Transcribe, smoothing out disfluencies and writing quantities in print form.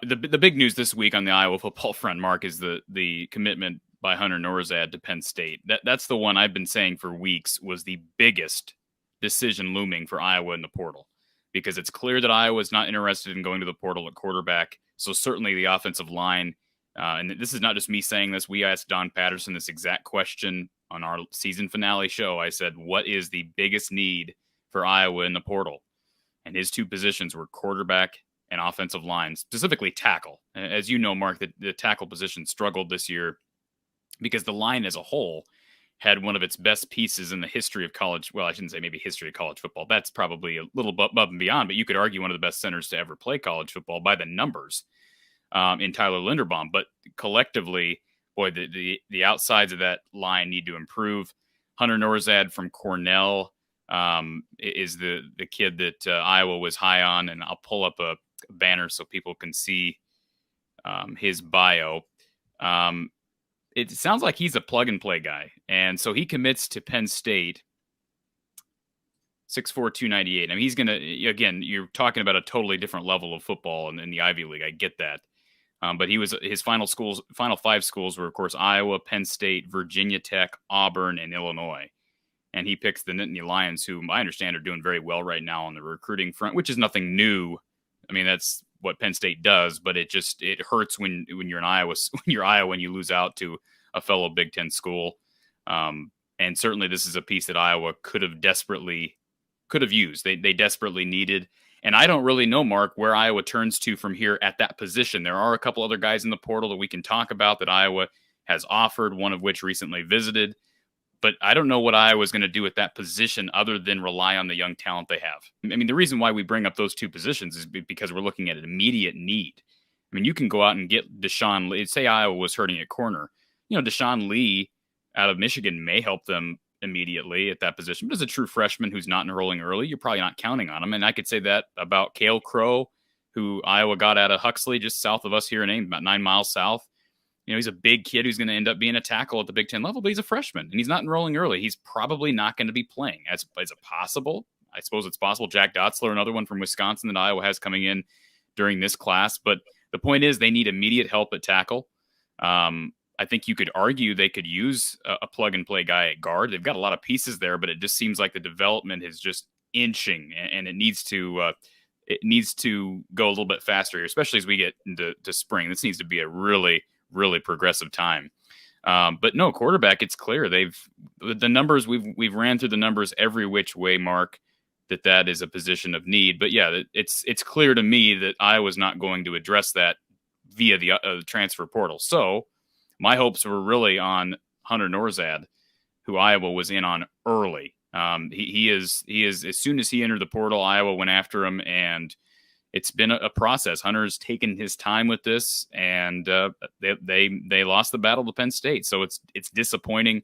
The big news this week on the Iowa football front, Mark, is the commitment by Hunter Norzad to Penn State. That's the one I've been saying for weeks was the biggest decision looming for Iowa in the portal, because it's clear that Iowa is not interested in going to the portal at quarterback. So certainly the offensive line, and this is not just me saying this. We asked Don Patterson this exact question on our season finale show. I said, what is the biggest need for Iowa in the portal? And his two positions were quarterback and offensive line, specifically tackle. As you know, Mark, the tackle position struggled this year because the line as a whole had one of its best pieces in the history of college. Well, I shouldn't say maybe history of college football. That's probably a little above and beyond, but you could argue one of the best centers to ever play college football by the numbers in Tyler Linderbaum. But collectively, boy, the outsides of that line need to improve. Hunter Norzad from Cornell is the kid that Iowa was high on, and I'll pull up a banner so people can see his bio. It sounds like he's a plug-and-play guy, and so he commits to Penn State, 6'4", 298. I mean, he's going to, again, you're talking about a totally different level of football in the Ivy League. I get that. But his final five schools were, of course, Iowa, Penn State, Virginia Tech, Auburn, and Illinois. And he picks the Nittany Lions, who I understand are doing very well right now on the recruiting front, which is nothing new. I mean, that's what Penn State does, but it hurts when you're in Iowa, when you lose out to a fellow Big Ten school. And certainly this is a piece that Iowa could have used. They desperately needed. And I don't really know, Mark, where Iowa turns to from here at that position. There are a couple other guys in the portal that we can talk about that Iowa has offered, one of which recently visited. But I don't know what Iowa's going to do at that position other than rely on the young talent they have. I mean, the reason why we bring up those two positions is because we're looking at an immediate need. I mean, you can go out and get Deshaun Lee. Say Iowa was hurting at corner. Deshaun Lee out of Michigan may help them immediately at that position. But as a true freshman who's not enrolling early, you're probably not counting on him. And I could say that about Cale Crow, who Iowa got out of Huxley, just south of us here in Ames, about 9 miles south. He's a big kid who's going to end up being a tackle at the Big Ten level, but he's a freshman and he's not enrolling early. He's probably not going to be playing. Is it possible? I suppose it's possible. Jack Dodsler, another one from Wisconsin that Iowa has coming in during this class. But the point is they need immediate help at tackle. I think you could argue they could use a plug-and-play guy at guard. They've got a lot of pieces there, but it just seems like the development is just inching, and it needs to go a little bit faster here, especially as we get into spring. This needs to be a really, really progressive time. But no, quarterback, it's clear. The numbers, we've ran through the numbers every which way, Mark, that is a position of need. But yeah, it's clear to me that Iowa's not going to address that via the transfer portal. So my hopes were really on Hunter Norzad, who Iowa was in on early. He is as soon as he entered the portal, Iowa went after him, and it's been a process. Hunter's taken his time with this, and they lost the battle to Penn State. So it's disappointing.